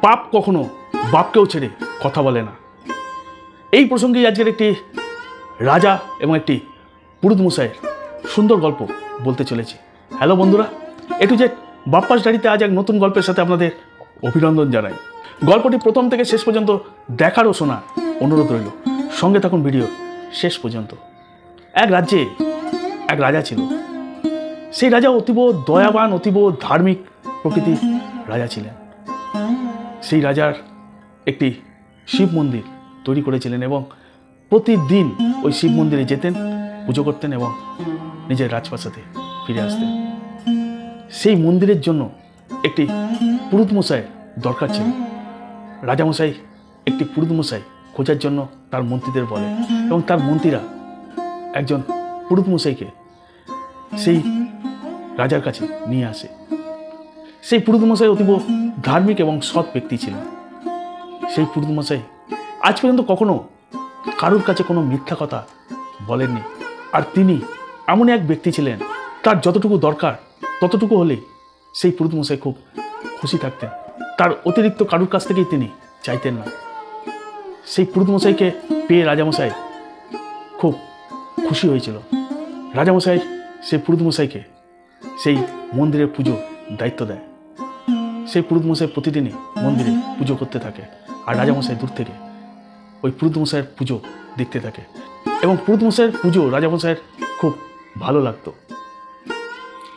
পাপ কখনো বাপকেও ছেড়ে কথা বলে না। এই প্রসঙ্গে আজকের একটি রাজা এবং একটি পুরুত মশাইয়ের সুন্দর গল্প বলতে চলেছি। হ্যালো বন্ধুরা, এটু যে বাপ্পাস ডায়েরিতে আজ এক নতুন গল্পের সাথে আপনাদের অভিনন্দন জানাই। গল্পটি প্রথম থেকে শেষ পর্যন্ত দেখার ও শোনার অনুরোধ রইল। সঙ্গে থাকুন ভিডিও শেষ পর্যন্ত। এক রাজ্যে এক রাজা ছিল। সেই রাজা অতীব দয়াবান, অতীব ধার্মিক প্রকৃতির রাজা ছিলেন। সেই রাজার একটি শিব মন্দির তৈরি করেছিলেন এবং প্রতিদিন ওই শিব মন্দিরে যেতেন, পুজো করতেন এবং নিজের রাজপ্রাসাদে ফিরে আসতেন। সেই মন্দিরের জন্য একটি পুরুত মশাইয়ের দরকার ছিল। রাজামশাই একটি পুরুত মশাই খোঁজার জন্য তার মন্ত্রীদের বলে এবং তার মন্ত্রীরা একজন পুরুত মশাইকে সেই রাজার কাছে নিয়ে আসে। সেই পুরুত মশাই অতীব ধার্মিক এবং সৎ ব্যক্তি ছিলেন। সেই পুরুত মশাই আজ পর্যন্ত কখনো কারোর কাছে কোনো মিথ্যা কথা বলেননি। আর তিনি এমন এক ব্যক্তি ছিলেন, তার যতটুকু দরকার ততটুকু হলেই সেই পুরুত মশাই খুব খুশি থাকতেন। তার অতিরিক্ত কারোর কাছ থেকেই তিনি চাইতেন না। সেই পুরুত মশাইকে পেয়ে রাজামশাই খুব খুশি হয়েছিল। রাজামশাই সেই পুরুত মশাইকে সেই মন্দিরের পুজো দায়িত্ব দেয়। সেই পুরুত মশাই প্রতিদিনই মন্দিরে পুজো করতে থাকে আর রাজামশাই দূর থেকে ওই পুরুত মশাইয়ের পুজো দেখতে থাকে এবং পুরুত মশাইয়ের পুজো রাজামশাইয়ের খুব ভালো লাগতো।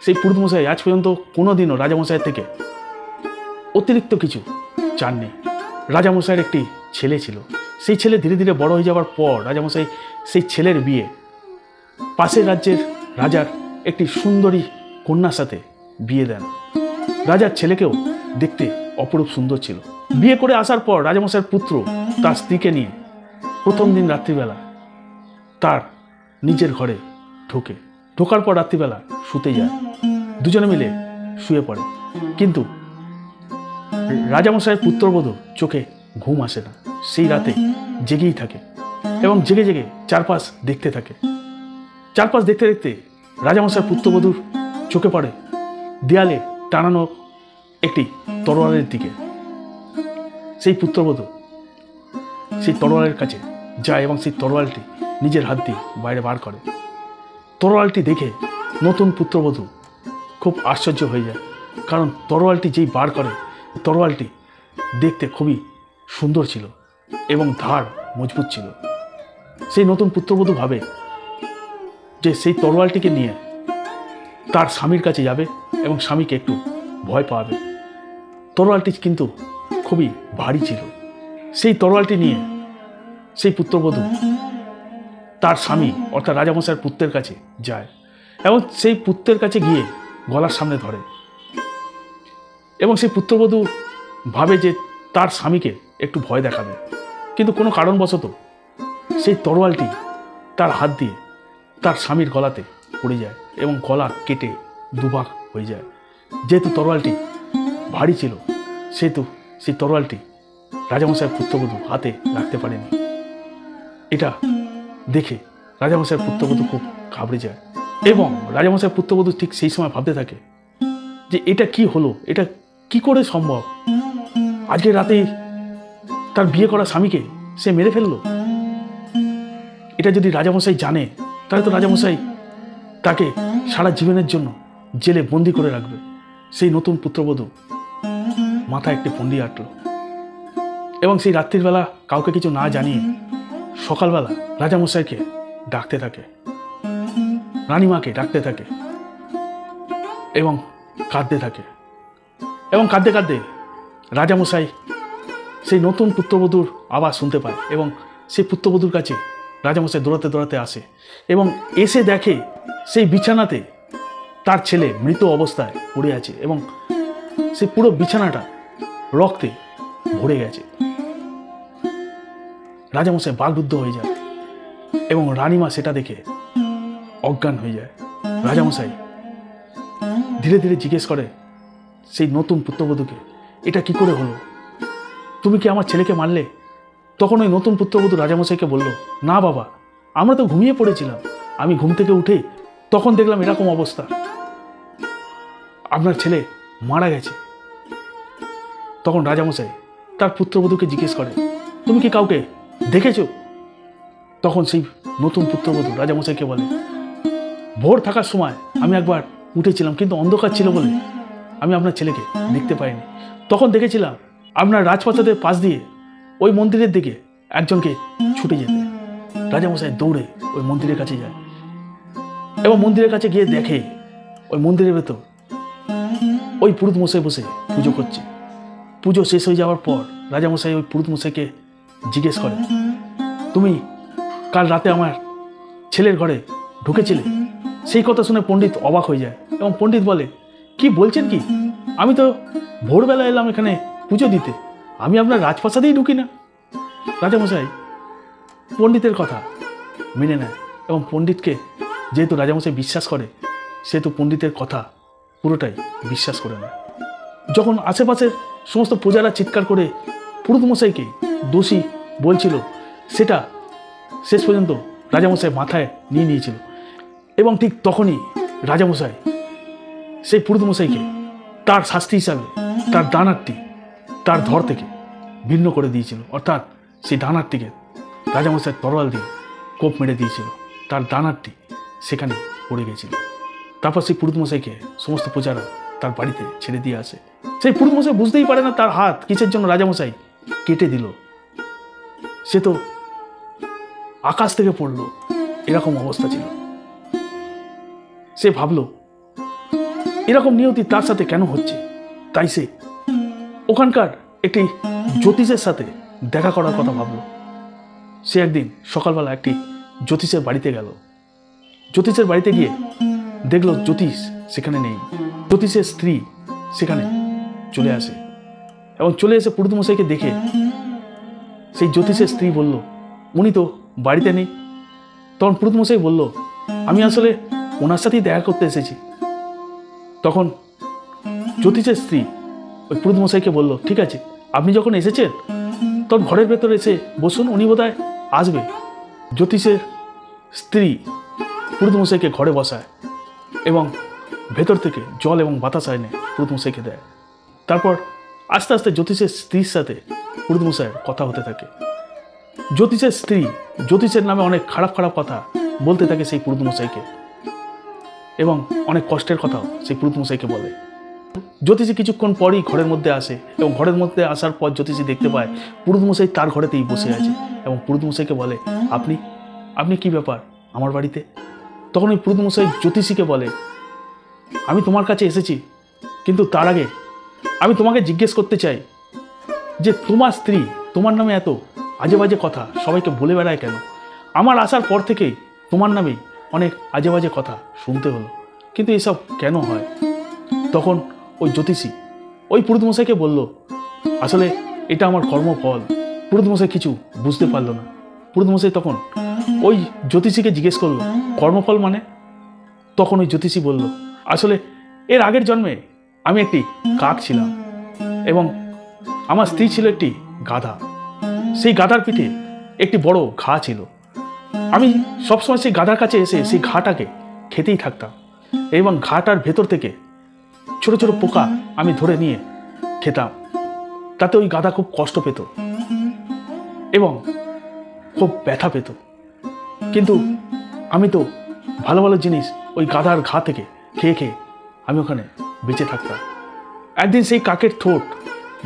সেই পুরুত মশাই আজ পর্যন্ত কোনো দিনও রাজামশাইয়ের থেকে অতিরিক্ত কিছু চাননি। রাজামশাইয়ের একটি ছেলে ছিল। সেই ছেলে ধীরে ধীরে বড় হয়ে যাওয়ার পর রাজামশাই সেই ছেলের বিয়ে পাশের রাজ্যের রাজার একটি সুন্দরী কন্যার সাথে বিয়ে দেন। রাজার ছেলেকেও দেখতে অপরূপ সুন্দর ছিল। বিয়ে করে আসার পর রাজামশাইয়ের পুত্র তার স্ত্রীকে নিয়ে প্রথম দিন রাত্রিবেলা তার নিজের ঘরে ঢোকার পর রাত্রিবেলা শুতে যায়। দুজনে মিলে শুয়ে পড়ে, কিন্তু রাজামশাইয়ের পুত্রবধূ চোখে ঘুম আসে না। সেই রাতে জেগেই থাকে এবং জেগে জেগে চারপাশ দেখতে থাকে। চারপাশ দেখতে দেখতে রাজামশাইয়ের পুত্রবধূর চোখে পড়ে দেয়ালে টানানো একটি তরোয়ালের দিকে। সেই পুত্রবধূ সেই তরোয়ালের কাছে যায় এবং সেই তরোয়ালটি নিজের হাত দিয়ে বাইরে বার করে। তরোয়ালটি দেখে নতুন পুত্রবধূ খুব আশ্চর্য হয়ে যায়, কারণ তরোয়ালটি যেই বার করে তরোয়ালটি দেখতে খুবই সুন্দর ছিল এবং ধার মজবুত ছিল। সেই নতুন পুত্রবধূ ভাবে যে সেই তরোয়ালটিকে নিয়ে তার স্বামীর কাছে যাবে এবং স্বামীকে একটু ভয় পাবে। তরোয়ালটি কিন্তু খুবই ভারী ছিল। সেই তরোয়ালটি নিয়ে সেই পুত্রবধূ তার স্বামী অর্থাৎ রাজামশাইয়ের পুত্রের কাছে যায় এবং সেই পুত্রের কাছে গিয়ে গলার সামনে ধরে এবং সেই পুত্রবধূ ভাবে যে তার স্বামীকে একটু ভয় দেখাবে, কিন্তু কোনো কারণবশত সেই তরোয়ালটি তার হাত দিয়ে তার স্বামীর গলাতে পড়ে যায় এবং গলা কেটে দুভাগ হয়ে যায়। যেহেতু তরোয়ালটি ভারী ছিল সেহেতু সেই তরোয়ালটি রাজামশাইয়ের পুত্রবধূ হাতে রাখতে পারেনি। এটা দেখে রাজামশাইয়ের পুত্রবধূ খুব ঘাবড়ে যায় এবং রাজামশাইয়ের পুত্রবধূ ঠিক সেই সময় ভাবতে থাকে যে এটা কি হলো, এটা কি করে সম্ভব? আজকে রাতেই তার বিয়ে করা স্বামীকে সে মেরে ফেললো। এটা যদি রাজামশাই জানে তাহলে তো রাজামশাই তাকে সারা জীবনের জন্য জেলে বন্দি করে রাখবে। সেই নতুন পুত্রবধূ মাথায় একটি ফন্দি আঁটল এবং সেই রাত্রির বেলা কাউকে কিছু না জানিয়ে সকালবেলা রাজামশাইকে ডাকতে থাকে, রানীমাকে ডাকতে থাকে এবং কাঁদতে থাকে এবং কাঁদতে কাঁদতে রাজামশাই সেই নতুন পুত্রবধূর আওয়াজ শুনতে পায় এবং সেই পুত্রবধূর কাছে রাজামশাই দৌড়াতে দৌড়াতে আসে এবং এসে দেখে সেই বিছানাতে তার ছেলে মৃত অবস্থায় পড়ে আছে এবং সেই পুরো বিছানাটা রক্তে ভরে গেছে। রাজামশাই বাকরুদ্ধ হয়ে যায় এবং রানীমা সেটা দেখে অজ্ঞান হয়ে যায়। রাজামশাই ধীরে ধীরে জিজ্ঞেস করে সেই নতুন পুত্রবধূকে, এটা কি করে হলো? তুমি কি আমার ছেলেকে মারলে? তখন ওই নতুন পুত্রবধূ রাজামশাইকে বলল, না বাবা, আমরা তো ঘুমিয়ে পড়েছিলাম। আমি ঘুম থেকে উঠে তখন দেখলাম এরকম অবস্থা। আপনার ছেলে মারা গেছে। তখন রাজামশাই তার পুত্রবধূকে জিজ্ঞেস করে, তুমি কি কাউকে দেখেছো? তখন সেই নতুন পুত্রবধূ রাজামশাইকে বলে, ভোর থাকার সময় আমি একবার উঠেছিলাম, কিন্তু অন্ধকার ছিল বলে আমি আপনার ছেলেকে দেখতে পাইনি। তখন দেখেছিলাম আপনার রাজপ্রাসাদের পাশ দিয়ে ওই মন্দিরের দিকে একজনকে ছুটে যেতে। রাজামশাই দৌড়ে ওই মন্দিরের কাছে যায় এবং মন্দিরের কাছে গিয়ে দেখে ওই মন্দিরের ভেতর ওই পুরুত মশাই বসে পুজো করছে। পুজো শেষ হয়ে যাওয়ার পর রাজামশাই ওই পুরুত মশাইকে জিজ্ঞেস করে, তুমি কাল রাতে আমার ছেলের ঘরে ঢুকেছিলে? সেই কথা শুনে পণ্ডিত অবাক হয়ে যায় এবং পণ্ডিত বলে, কি বলছেন কি? আমি তো ভোরবেলা এলাম এখানে পুজো দিতে, আমি আপনার রাজপ্রাসাদেই ঢুকি না। রাজামশাই পণ্ডিতের কথা মেনে নেয় এবং পণ্ডিতকে যেহেতু রাজামশাই বিশ্বাস করে, সেহেতু পণ্ডিতের কথা পুরোটাই বিশ্বাস করে নেয়। যখন আশেপাশের সমস্ত প্রজারা চিৎকার করে পুরুত মশাইকে দোষী বলছিল, সেটা শেষ পর্যন্ত রাজামশাই মাথায় নিয়ে নিয়েছিল এবং ঠিক তখনই রাজামশাই সেই পুরুত মশাইকে তার শাস্তি হিসাবে তার ডানারটি তার ধর থেকে ভিন্ন করে দিয়েছিল। অর্থাৎ সেই ডানারটিকে রাজামশাই তরোয়াল দিয়ে কোপ মেরে দিয়েছিল, তার ডানারটি সেখানে পড়ে গেছিল। তারপর সেই পুরুত মশাইকে সমস্ত প্রজারা তার বাড়িতে ছেড়ে দিয়ে আসে। সেই পুরুত মশাই বুঝতেই পারে না তার হাত কিসের জন্য রাজামশাই কেটে দিল। সে তো আকাশ থেকে পড়লো, এরকম অবস্থা ছিল। সে ভাবলো এরকম নিয়তি তার সাথে কেন হচ্ছে। তাই সে ওখানকার একটি জ্যোতিষের সাথে দেখা করার কথা ভাবলো। সে একদিন সকালবেলা একটি জ্যোতিষের বাড়িতে গেল। জ্যোতিষের বাড়িতে গিয়ে দেখলো জ্যোতিষ সেখানে নেই। জ্যোতিষের স্ত্রী সেখানে চলে আসে এবং চলে এসে পুরুত মশাইকে দেখে সেই জ্যোতিষের স্ত্রী বলল, উনি তো বাড়িতে নেই। তখন পুরুত মশাই বলল, আমি আসলে ওনার সাথেই দেখা করতে এসেছি। তখন জ্যোতিষের স্ত্রী ওই পুরুত মশাইকে বলল, ঠিক আছে, আপনি যখন এসেছেন তখন ঘরের ভেতর এসে বসুন, উনি বোধহয় আসবে। জ্যোতিষের স্ত্রী পুরুত মশাইকে ঘরে বসায় এবং ভেতর থেকে জল এবং বাতাস এনে পুরুত মশাইকে দেয়। তারপর আস্তে আস্তে জ্যোতিষের স্ত্রীর সাথে পুরুত মশাইয়ের কথা হতে থাকে। জ্যোতিষের স্ত্রী জ্যোতিষের নামে অনেক খারাপ খারাপ কথা বলতে থাকে সেই পুরুত মশাইকে এবং অনেক কষ্টের কথাও সেই পুরুত মশাইকে বলে। জ্যোতিষী কিছুক্ষণ পরই ঘরের মধ্যে আসে এবং ঘরের মধ্যে আসার পর জ্যোতিষী দেখতে পায় পুরুত মশাই তার ঘরেতেই বসে আছে এবং পুরুত মশাইকে বলে, আপনি আপনি কি ব্যাপার আমার বাড়িতে? তখন ওই পুরুত মশাই জ্যোতিষীকে বলে, আমি তোমার কাছে এসেছি, কিন্তু তার আগে আমি তোমাকে জিজ্ঞেস করতে চাই যে তোমার স্ত্রী তোমার নামে এত আজে বাজে কথা সবাইকে বলে বেড়ায় কেন? আমার আসার পর থেকেই তোমার নামেই অনেক আজে বাজে কথা শুনতে হলো, কিন্তু এসব কেন হয়? তখন ওই জ্যোতিষী ওই পুরুত মশাইকে বলল, আসলে এটা আমার কর্মফল। পুরুত মশাই কিছু বুঝতে পারলো না। পুরুত মশাই তখন ওই জ্যোতিষীকে জিজ্ঞেস করলো, কর্মফল মানে? তখন ওই জ্যোতিষী বলল, আসলে এর আগের জন্মে আমি একটি কাক ছিলাম এবং আমার স্ত্রী ছিল একটি গাধা। সেই গাধার পিঠে একটি বড় ঘা ছিল। আমি সবসময় সেই গাধার কাছে এসে সেই ঘাটাকে খেতেই থাকতাম এবং ঘাটার ভেতর থেকে ছোট ছোট পোকা আমি ধরে নিয়ে খেতাম। তাতে ওই গাধা খুব কষ্ট পেত এবং খুব ব্যথা পেত, কিন্তু আমি তো ভালো ভালো জিনিস ওই গাধার ঘা থেকে খেয়ে খেয়ে আমি ওখানে বেঁচে থাকতাম। একদিন সেই কাকের ঠোঁট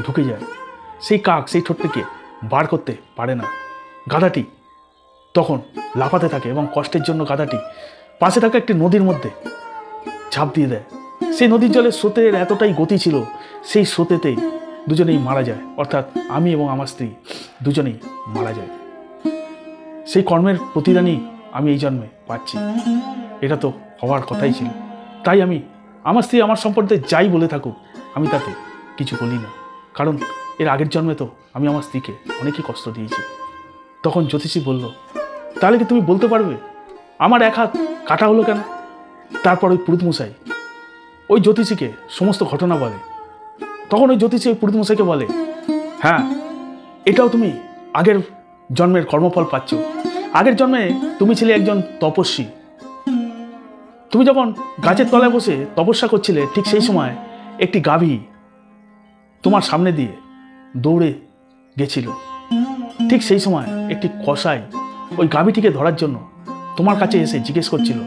ঢুকে যায়। সেই কাক সেই ঠোঁটটিকে বার করতে পারে না। গাধাটি তখন লাফাতে থাকে এবং কষ্টের জন্য গাধাটি পাশে থাকা একটি নদীর মধ্যে ঝাঁপ দিয়ে দেয়। সেই নদীর জলের স্রোতের এতটাই গতি ছিল, সেই স্রোতেতেই দুজনেই মারা যায়। অর্থাৎ আমি এবং আমার স্ত্রী দুজনেই মারা যায়। সেই কর্মের প্রতিদানই আমি এই জন্মে পাচ্ছি। এটা তো হওয়ার কথাই ছিল। তাই আমি আমার স্ত্রী আমার সম্পর্কে যাই বলে থাকুক আমি তাতে কিছু বলি না, কারণ এর আগের জন্মে তো আমি আমার স্ত্রীকে অনেকই কষ্ট দিয়েছি। তখন জ্যোতিষী বলল, তাহলে কি তুমি বলতে পারবে আমার এক হাত কাটা হলো কেন? তারপর ওই পুরুত মশাই ওই জ্যোতিষীকে সমস্ত ঘটনা বলে। তখন ওই জ্যোতিষী ওই পুরুত মশাইকে বলে, হ্যাঁ, এটাও তুমি আগের জন্মের কর্মফল পাচ্ছ। আগের জন্মে তুমি ছিলে একজন তপস্বী, তুমি যখন গাছের তলায় বসে তপস্যা করছিলে, ঠিক সেই সময় একটি গাভী তোমার সামনে দিয়ে দৌড়ে গেছিল। ঠিক সেই সময় একটি কসাই ওই গাভীটিকে ধরার জন্য তোমার কাছে এসে জিজ্ঞেস করছিল,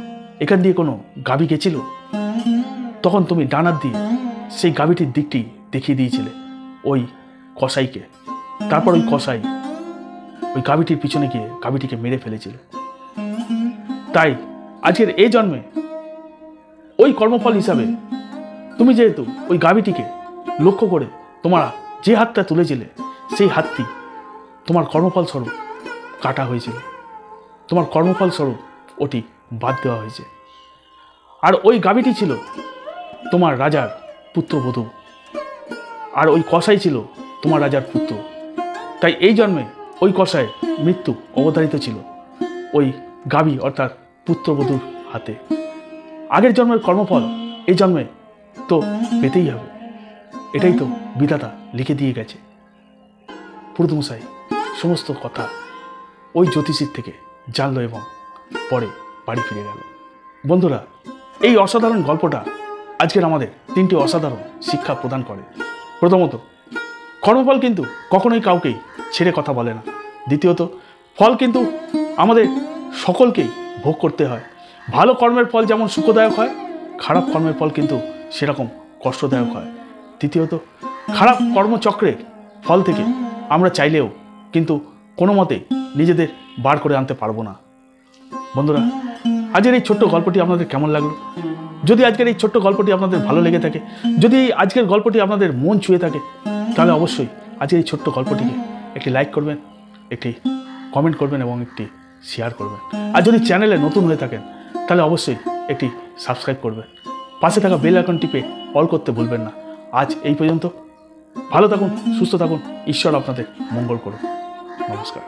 এখান দিয়ে কোনো গাভী গেছিল? তখন তুমি ডানার দিয়ে সেই গাভীটির দিকটি দেখিয়ে দিয়েছিলে ওই কসাইকে। তারপর ওই কসাই ওই গাভীটির পিছনে গিয়ে গাভীটিকে মেরে ফেলেছিল। তাই আজকের এই জন্মে ওই কর্মফল হিসাবে তুমি যেহেতু ওই গাভীটিকে লক্ষ্য করে তোমার যে হাতটা তুলেছিলে, সেই হাতটি তোমার কর্মফল স্বরূপ কাটা হয়েছিল, তোমার কর্মফল স্বরূপ ওটি বাদ দেওয়া হয়েছে। আর ওই গাভীটি ছিল তোমার রাজার পুত্রবধূ, আর ওই কসাই ছিল তোমার রাজার পুত্র। তাই এই জন্মে ওই কসাইয়ের মৃত্যু অবধারিত ছিল ওই গাভী অর্থাৎ পুত্রবধূর হাতে। আগের জন্মের কর্মফল এই জন্মে তো পেতেই হবে, এটাই তো বিধাতা লিখে দিয়ে গেছে। পুরোহিতমশাই সমস্ত কথা ওই জ্যোতিষীর থেকে জানলো এবং পরে বাড়ি ফিরে গেল। বন্ধুরা, এই অসাধারণ গল্পটা আজকের আমাদের তিনটি অসাধারণ শিক্ষা প্রদান করে। প্রথমত, কর্মফল কিন্তু কখনোই কাউকেই ছেড়ে কথা বলে না। দ্বিতীয়ত, ফল কিন্তু আমাদের সকলকেই ভোগ করতে হয়। ভালো কর্মের ফল যেমন সুখদায়ক হয়, খারাপ কর্মের ফল কিন্তু সেরকম কষ্টদায়ক হয়। তৃতীয়ত, খারাপ কর্মচক্রের ফল থেকে আমরা চাইলেও কিন্তু কোনো মতে নিজেদের বার করে আনতে পারবো না। বন্ধুরা, আজকের এই ছোট্ট গল্পটি আপনাদের কেমন লাগলো? যদি আজকের এই ছোট্ট গল্পটি আপনাদের ভালো লেগে থাকে, যদি আজকের গল্পটি আপনাদের মন ছুঁয়ে থাকে, তাহলে অবশ্যই আজকের এই ছোট্ট গল্পটিকে একটি লাইক করবেন, একটি কমেন্ট করবেন এবং একটি শেয়ার করবেন। আর যদি চ্যানেলে নতুন হয়ে থাকেন তাহলে অবশ্যই একটি সাবস্ক্রাইব করবেন। পাশে থাকা বেল আইকন টিপে অল করতে ভুলবেন না। আজ এই পর্যন্ত। ভালো থাকুন, সুস্থ থাকুন, ঈশ্বর আপনাদের মঙ্গল করুন। নমস্কার।